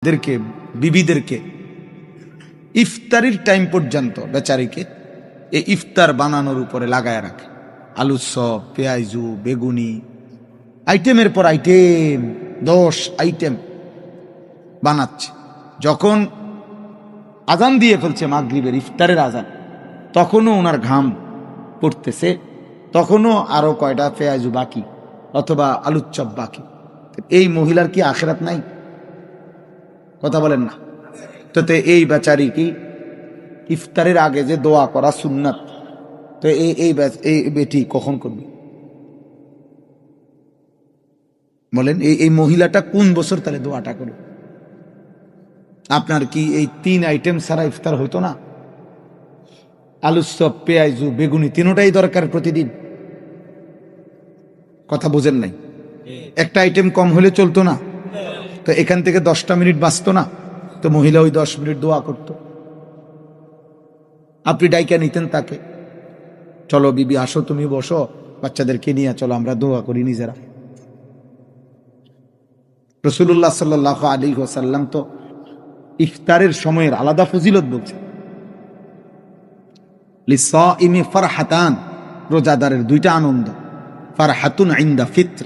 দেরকে বিবিদেরকে ইফতারির টাইম পর্যন্ত বেচারিকে এই ইফতার বানানোর উপরে লাগায় রাখে। আলুর চপ, পেঁয়াজু, বেগুনি, আইটেমের পর আইটেম, 10 আইটেম বানাচ্ছে। যখন আজান দিয়ে ফেলছে মাগরিবের, ইফতারের আজান, তখনও ওনার ঘাম পড়তেছে, তখনও আরো কয়টা পেঁয়াজু বাকি অথবা আলুর চপ বাকি। এই মহিলার কি আখিরাত নাই? কথা বলেন না তো। এই বেচারি কি ইফতারের আগে যে দোয়া করা সুন্নাত, তো এই বেটি কখন করবে বলেন? এই মহিলাটা কোন বছর তাহলে দোয়াটা করবে? আপনার কি এই 3 আইটেম ছাড়া ইফতার হইতো না? আলুর চপ, পেঁয়াজু, বেগুনি, তিনটাই দরকার প্রতিদিন। কথা বোঝেন নাই? একটা আইটেম কম হলে চলতো না? তো এখান থেকে 10টা মিনিট বাঁচতো না? তো মহিলা ওই 10 মিনিট দোয়া করত। আপনি ডাইকা নিতেন তাকে, চলো বিবি আসো, তুমি বসো, বাচ্চাদেরকে নিয়ে চলো আমরা দোয়া করি নিজেরা। রাসূলুল্লাহ সাল্লাল্লাহু আলাইহি ওয়াসাল্লাম তো ইফতারের সময়ের আলাদা ফজিলত বলছে। লিসাইমি ফারহাতান, রোজাদারের 2টা আনন্দ। ফারহাতুন ইনদা ফিত্র,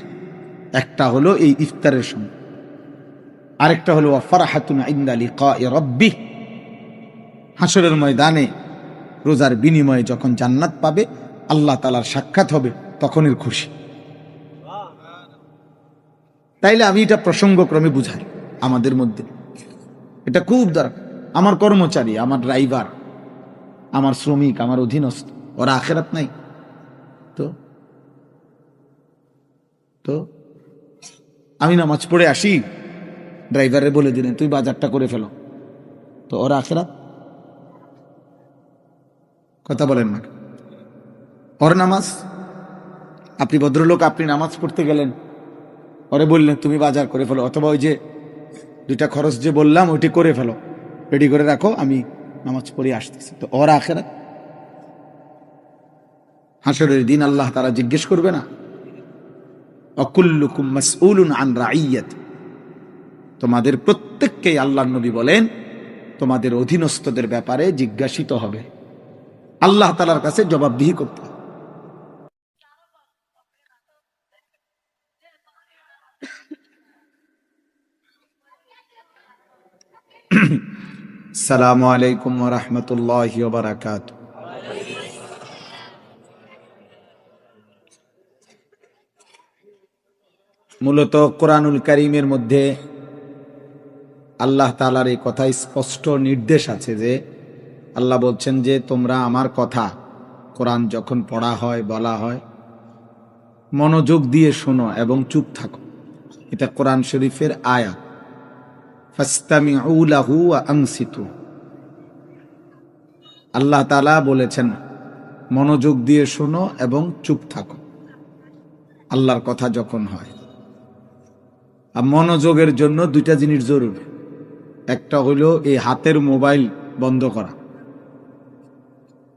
একটা হলো এই ইফতারের সময়, আরেকটা হলো ফারহাতুন ইনদা লিকাই রাব্বিহ, হাসরের ময়দানে রোজার বিনিময়ে যখন জান্নাত পাবে, আল্লাহ তাআলার সাক্ষাৎ হবে, তখনের খুশি। তাইলে আমি এটা প্রসঙ্গক্রমে বুঝাই আমাদের মধ্যে, এটা খুব দরকার। আমার কর্মচারী, আমার ড্রাইভার, আমার শ্রমিক, আমার অধীনস্থ, ওরা আখিরাত নাই? তো তো আমি নামাজ পড়ে আসি, ড্রাইভারে বলে দিলেন তুই বাজারটা করে ফেলো, তো ওরা আখিরাত? কথা বলেন না। ওর নামাজ, আপনি ভদ্রলোক, আপনি নামাজ পড়তে গেলেন, ওরে বললেন তুমি বাজার করে ফেলো, অথবা ওই যে 2টা খরচ যে বললাম ওইটি করে ফেলো, রেডি করে রাখো, আমি নামাজ পড়ে আসতেছি, তো ওর আখিরাত? হাসরের দিন আল্লাহ তাআলা জিজ্ঞেস করবে না? অকুল্লুকুম মাসউলুন আন রাইয়াত, তোমাদের প্রত্যেককেই আল্লাহর নবী বলেন তোমাদের অধীনস্থদের ব্যাপারে জিজ্ঞাসিত হবে, আল্লাহ তাআলার কাছে জবাবদিহি করতে হবে। আসসালামু আলাইকুম ওয়া রাহমাতুল্লাহি ওয়া বারাকাতুহু। মূলত কোরআনুল কারীমের মধ্যে আল্লাহ তাআলার এই কথা স্পষ্ট নির্দেশ আছে যে আল্লাহ বলছেন যে তোমরা আমার কথা, কোরআন যখন পড়া হয়, বলা হয়, মনোযোগ দিয়ে শোনো এবং চুপ থাকো। এটা কোরআন শরীফের আয়াত। ফাসতামিউ লাহু ওয়া আনসিতু, আল্লাহ তাআলা বলেছেন মনোযোগ দিয়ে শোনো এবং চুপ থাকো আল্লাহর কথা যখন হয়। আর মনোযোগের জন্য 2টা জিনিস জরুরি। একটা হলো এই হাতের মোবাইল বন্ধ করা।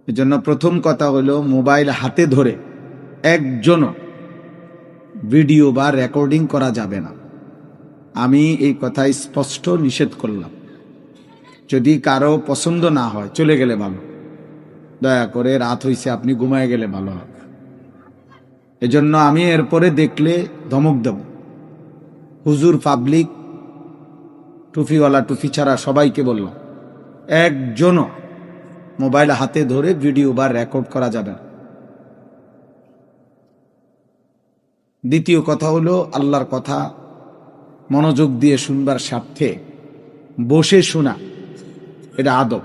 এজন্য প্রথম কথা হলো মোবাইল হাতে ধরে একজনও ভিডিও বা রেকর্ডিং করা যাবে না। আমি এই কথা স্পষ্ট নিষেধ করলাম। যদি কারো পছন্দ না হয় চলে গেলে ভালো, দয়া করে, রাত হইছে, আপনি ঘুমায় গেলে ভালো হবে। এজন্য আমি এরপরে দেখলে ধমক দেব। হুজুর, পাবলিক, টুপিওয়ালা, টুপি ছাড়া সবাইকে বললাম, একজনও মোবাইল হাতে ধরে ভিডিও বা রেকর্ড করা যাবে না। দ্বিতীয় কথা হলো আল্লাহর কথা মনোযোগ দিয়ে শুনবার স্বার্থে বসে শোনা, এটা আদব।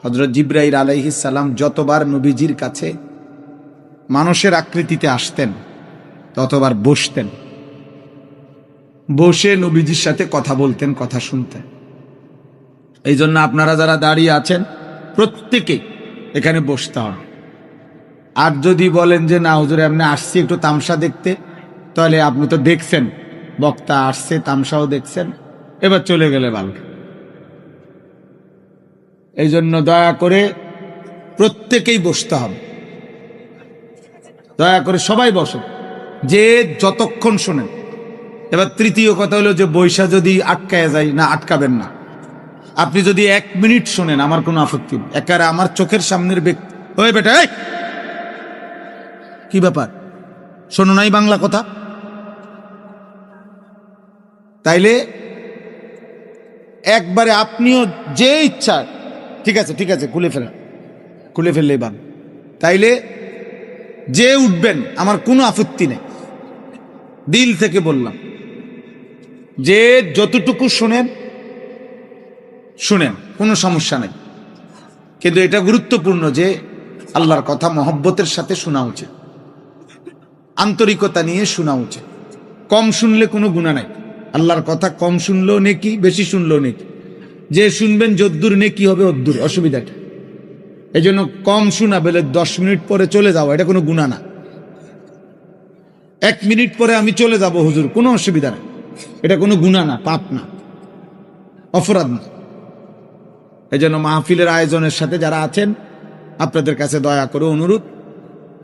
হযরত জিবরাইল আলাইহিস সালাম যতবার নবীজির কাছে মানুষের আকৃতিতে আসতেন ততবার বসতেন, বসে নবীজির সাথে কথা বলতেন, কথা শুনতেন। এই জন্য আপনারা যারা দাঁড়িয়ে আছেন প্রত্যেকেই এখানে বসতে হবে। আর যদি বলেন যে না হুজুর এমনি আসছি একটু তামসা দেখতে, তাহলে আপনি তো দেখছেন বক্তা আসছে, তামসাও দেখছেন, এবার চলে গেলে ভালো। এই জন্য দয়া করে প্রত্যেকেই বসতে হবে। দয়া করে সবাই বসো, যে যতক্ষণ শোনেন এবার তৃতীয় কথা হলো যে বৈশা যদি আটকায় যায়, না আটকাবেন না। আপনি যদি 1 মিনিট শোনেন আমার কোনো আপত্তি নেই। একারে আমার চোখের সামনের ব্যক্তি, ওই বেটা এই, কি ব্যাপার, শোনো নাই বাংলা কথা? তাইলে একবারে আপনিও যে ইচ্ছা, ঠিক আছে ঠিক আছে, খুলে ফেললেই বান। তাইলে যে উঠবেন আমার কোনো আপত্তি নেই, দিল থেকে বললাম, যে যতটুকু শুনেন শুনেন, কোনো সমস্যা নেই। কিন্তু এটা গুরুত্বপূর্ণ যে আল্লাহর কথা মহব্বতের সাথে শোনা উচিত, আন্তরিকতা নিয়ে শোনা উচিত। কম শুনলে কোনো গুনাহ নাই। আল্লাহর কথা কম শুনলেও নেকি, বেশি শুনলেও নেকি। যে শুনবেন যদ্দুর নেকি হবে অদ্দুর, অসুবিধাটা। এই জন্য কম শোনা বলে 10 মিনিট পরে চলে যাওয়া, এটা কোনো গুনাহ না। 1 মিনিট পরে আমি চলে যাব হুজুর, কোনো অসুবিধা নেই, এটা কোনো গুনাহ না, পাপ না, অপরাধ না। এই জন্য মাহফিলের আয়োজনের সাথে যারা আছেন, আপনাদের কাছে দয়া করে অনুরোধ,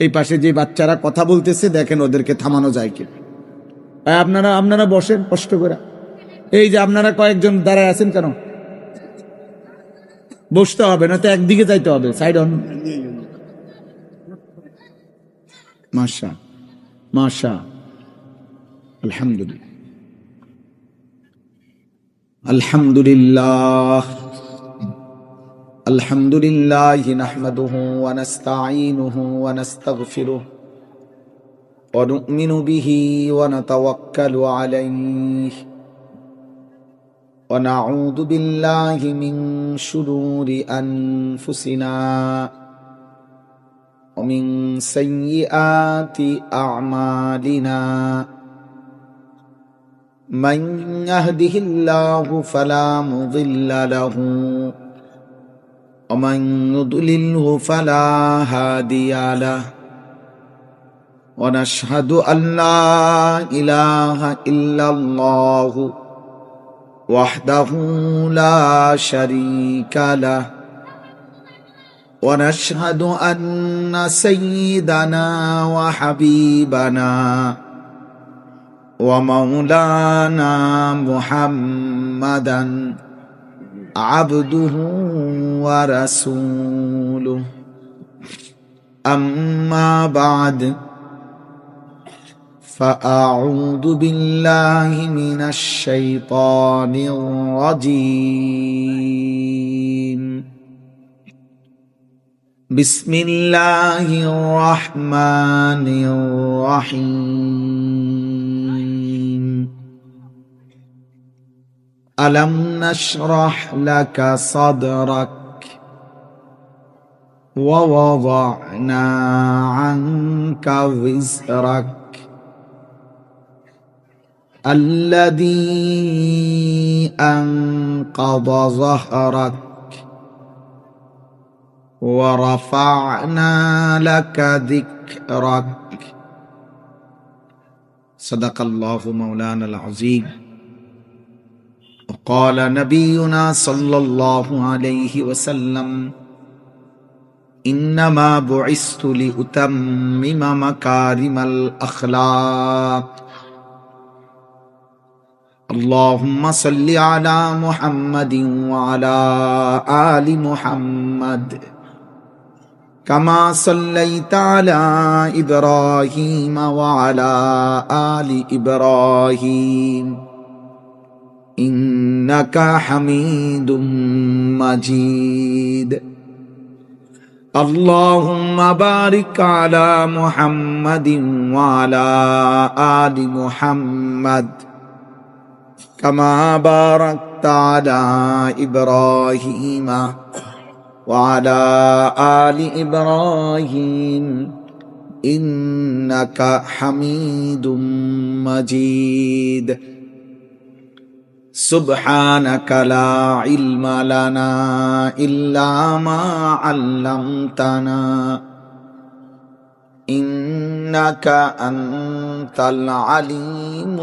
এই পাশে যে বাচ্চারা কথা বলতেছে দেখেন ওদেরকে থামানো যায় কি। আপনারা বসেন কষ্ট করে। এই যে আপনারা কয়েকজন দাঁড়ায় আছেন কেন? বসতে হবে না তো, একদিকে যাইতে হবে, সাইড অন। মাশা মাশা, আলহামদুলিল্লাহ আলহামদুলিল্লাহ আলহামদুলিল্লাহ নাহমাদুহু ওয়া নাস্তাঈনুহু ওয়া নাস্তাগফিরুহু ওয়া নু'মিনু বিহি ওয়া নাতাওয়াক্কালু আলাইহি ওয়া নাউযু বিল্লাহি মিন শুরুরি আনফুসিনা ওয়া মিন সাইয়্যিআতি আ'মালিনা। মান ইয়াহদিহিল্লাহু ফালা মুযিল্লা লাহু ওয়া মান ইউদ্লিলহু ফালা হাদিয়া লাহু। ওয়া নাশহাদু আন লা ইলাহা ইল্লাল্লাহু ওয়াহদাহু লা শারীকা লাহু ওয়া নাশহাদু আন্না সাইয়্যিদানা ওয়া হাবিবানা ওয়া মাওলানা মুহাম্মাদান আবদুহু ওয়া রাসূলুহু। আম্মা বা'দ, ফাআউযু বিল্লাহি মিনাশ শাইতানির রাজীম। বিসমিল্লাহির রাহমানির রাহিম। আলাম নাশরাহ লাকা সাদরাক ওয়া ওয়াদা'না আনকা বিজরাক আল্লাযী আনকাযা যাহরাক ওয়া রাফা'না লাকা যিকরাক। সাদাকাল্লাহু মাওলানাল আযীম। وقال نبينا صلى الله عليه وسلم إنما بعثت لأتمم مكارم الأخلاق. اللهم صل على محمد وعلى آل محمد كما صليت على إبراهيم وعلى آل إبراهيم إنك حميد مجيد. اللهم بارك على محمد وعلى آل محمد كما باركت على إبراهيم وعلى آل إبراهيم إنك حميد مجيد. سبحانك لا علم لنا إلا ما علمتنا إنك أنت العليم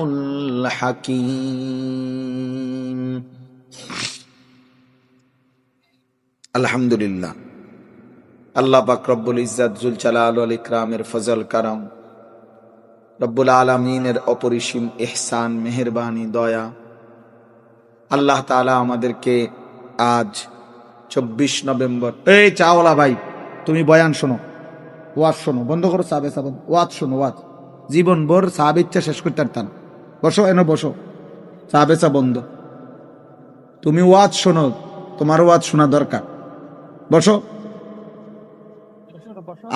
الحكيم. আলহামদুলিল্লাহ, আল্লাহ পাক রব্বুল ইজ্জত জুল জালাল ওয়াল ইকরামের ফজল কারাম রব্বুল আলামিনের অপরিসীম ইহসান, মেহেরবানি, দয়া, আল্লাহ তাআলা আমাদেরকে আজ 24 নভেম্বর। এই চাওয়ালা ভাই, তুমি বয়ান শোনো, ওয়াজ শোনো, বন্ধ করো চা বেচা বন্ধ, ওয়াজ শোনো, ওয়াজ জীবন ভর চা বেচা শেষ করতে পারতাম। বসো, এনে বসো, চা বেচা বন্ধ, তুমি ওয়াজ শোনো, তোমার ওয়াজ শোনা দরকার। বসো,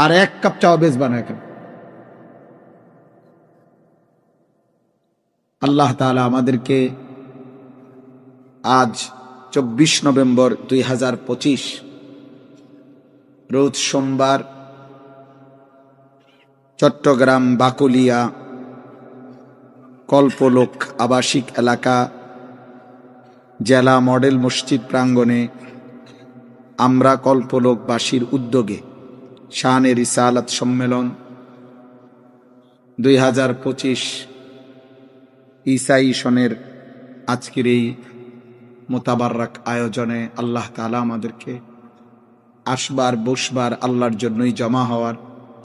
আর এক কাপ চা বেচবা না এখন। আল্লাহ তাআলা আমাদেরকে আজ 24 নভেম্বর 2025 রোজ সোমবার চট্টগ্রাম বাকুলিয়া কল্পলোক আবাসিক এলাকা জেলা মডেল মসজিদ প্রাঙ্গণে আমরা কল্পলোকবাসীর উদ্যোগে শানে রিসালাত সম্মেলন 2025 ঈসাই সনের আজকের এই মোতাবারক আয়োজনে আল্লাহ তাআলা আমাদেরকে আসবার বসবার আল্লাহর জন্যই জমা হওয়ার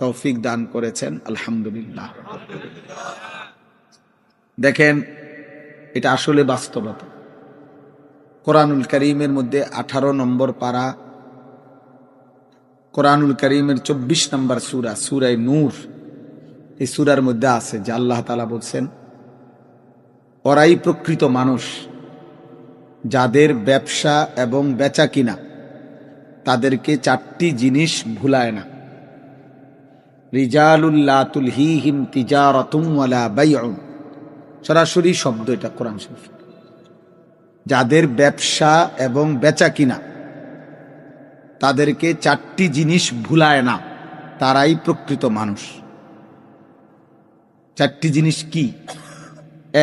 তৌফিক দান করেছেন, আলহামদুলিল্লাহ। দেখেন, এটা আসলে বাস্তবতা। কোরআনুল কারীমের মধ্যে 18 নম্বর পারা, কোরআনুল কারীমের 24 নম্বর সূরা, সূরা নূর, এই সূরার মধ্যে আছে যে আল্লাহ তাআলা বলছেন, ওরাই প্রকৃত মানুষ যাদের ব্যবসা এবং বেচা কিনা তাদেরকে 4টি জিনিস ভুলায় না। রিজালুল লা তুলহিহিম তিজারাতুম ওয়ালা বাইউন, সরাসরি শব্দ এটা কোরআন শরীফ। যাদের ব্যবসা এবং বেচা কিনা তাদেরকে 4টি জিনিস ভুলায় না, তারাই প্রকৃত মানুষ। 4টি জিনিস কি?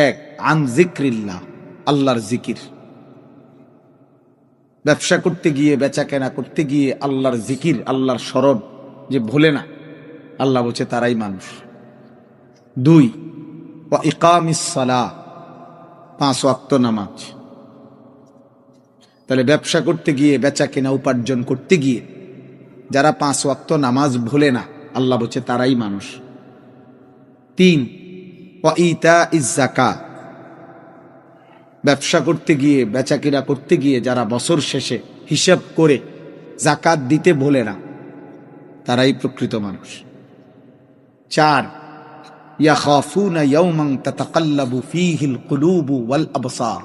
1, আন যিকরিল্লাহ, আল্লাহর জিকির। ব্যবসা করতে গিয়ে, বেচা কেনা করতে গিয়ে আল্লাহর জিকির, আল্লাহর স্মরণ যে ভোলে না, আল্লাহ বলছে তারাই মানুষ। 2, ওয়া ইকামিস সালাহ, 5 ওয়াক্ত নামাজ। তাহলে ব্যবসা করতে গিয়ে, বেচা কেনা উপার্জন করতে গিয়ে যারা 5 ওয়াক্ত নামাজ ভোলে না, আল্লাহ বলছে তারাই মানুষ। 3, ওয়া ইতাইজ যাকাত, ব্যবসা করতে গিয়ে, বেচা কিনা করতে গিয়ে যারা বছর শেষে হিসাব করে যাকাত দিতে ভোলে না, তারাই প্রকৃত মানুষ। 4, ইয়াখাফুনা ইয়াওমান তাতাকাল্লাবু ফীহিল কুলুবু ওয়াল আবসার,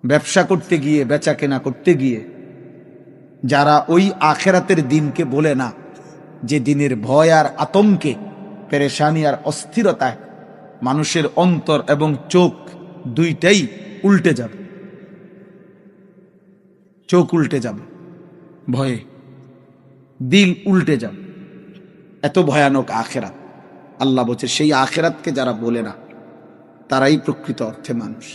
ব্যবসা করতে গিয়ে, বেচা কেনা করতে গিয়ে যারা ওই আখিরাতের দিনকে বলে না, যে দিনের ভয় আর আতঙ্কে, পেরেশানি আর অস্থিরতায় মানুষের অন্তর এবং চোখ দুইটাই উল্টে যাবে, চোখ উল্টে যাবে ভয়ে, দিল উল্টে যাবে, এত ভয়ানক আখিরাত। আল্লাহ বলছে সেই আখিরাতকে যারা বলে না, তারাই প্রকৃত অর্থে মানুষ।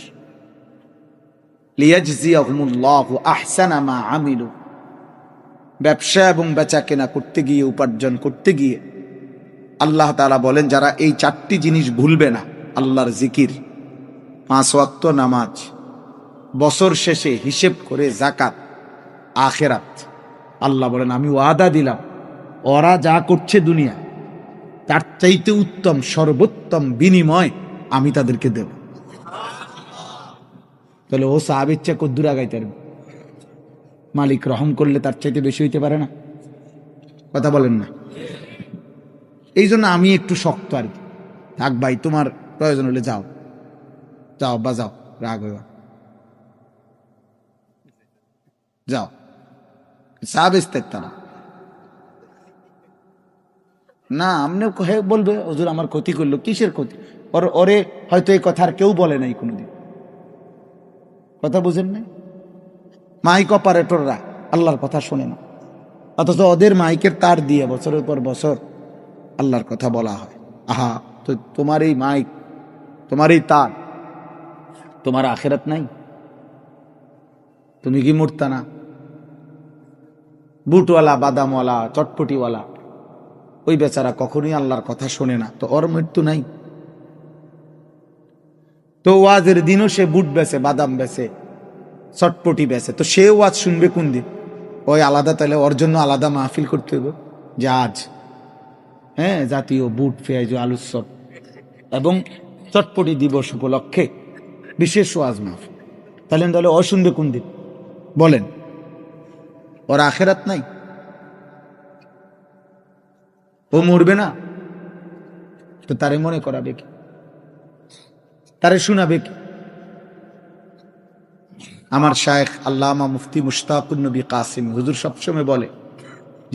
লিয়াজজিয়াহুমুল্লাহু আহসানা মা আমিলু, ব্যবসা এবং বেচা কেনা করতে গিয়ে, উপার্জন করতে গিয়ে আল্লাহ তাআলা বলেন যারা এই 4টি জিনিস ভুলবে না, আল্লাহর জিকির, 5 ওয়াক্ত নামাজ, বছর শেষে হিসেব করে যাকাত, আখিরাত, আল্লাহ বলেন আমি ওয়াদা দিলাম ওরা যা করছে দুনিয়া তার চাইতে উত্তম, সর্বোত্তম বিনিময় আমি তাদেরকে দেব। তাহলে ও সাহাবীর চেয়ে কদ্দুর আগাইতে পারবে? মালিক রহম করলে তার চাইতে বেশি হইতে পারে না? কথা বলেন না? এই জন্য আমি একটু শক্ত আর কি। থাক ভাই, তোমার প্রয়োজন হলে যাও, যাও বা যাও, রাগ হইবা, যাও, চা বেচতে না। না, আপনি বলবে হুজুর আমার ক্ষতি করলো, কিসের ক্ষতি? ওরে হয়তো এই কথা আর কেউ বলে নাই কোনোদিন, কথা বুঝেন নাই? মাইক অপারেটররা আল্লাহর কথা শোনে না, অথচ ওদের মাইকের তার দিয়ে বছরের পর বছর আল্লাহর কথা বলা হয়। আহা, তো তোমার এই মাইক, তোমার এই তার, তোমার আখিরাত নাই? তুমি কি মরতা না? বুটওয়ালা, বাদামওয়ালা, চটপটিওয়ালা, ওই বেচারা কখনোই আল্লাহর কথা শোনে না, তো ওর মৃত্যু নাই? তো ওয়াজের দিনও সে বুট বেচে, বাদাম বেচে, চটপটি বেচে, তো সে ওয়াজ শুনবে কোন দিন? ওই আলাদা, তাহলে ওর জন্য আলাদা মাহফিল করতে হবে যে আজ হ্যাঁ, জাতীয় বুট, পেঁয়াজ, আলুর চপ এবং চটপটি দিবস উপলক্ষে বিশেষ ওয়াজ মাহফিল। তাহলে ও শুনবে কোন দিন বলেন? ওর আখেরাত নাই? ও মরবে না? তো তারে মনে করাবে কি? তারে শোনাবে কি? আমার শায়েখ আল্লামা মুফতি মুশতাকুন নবী কাসিম হুজুর সবসময় বলে,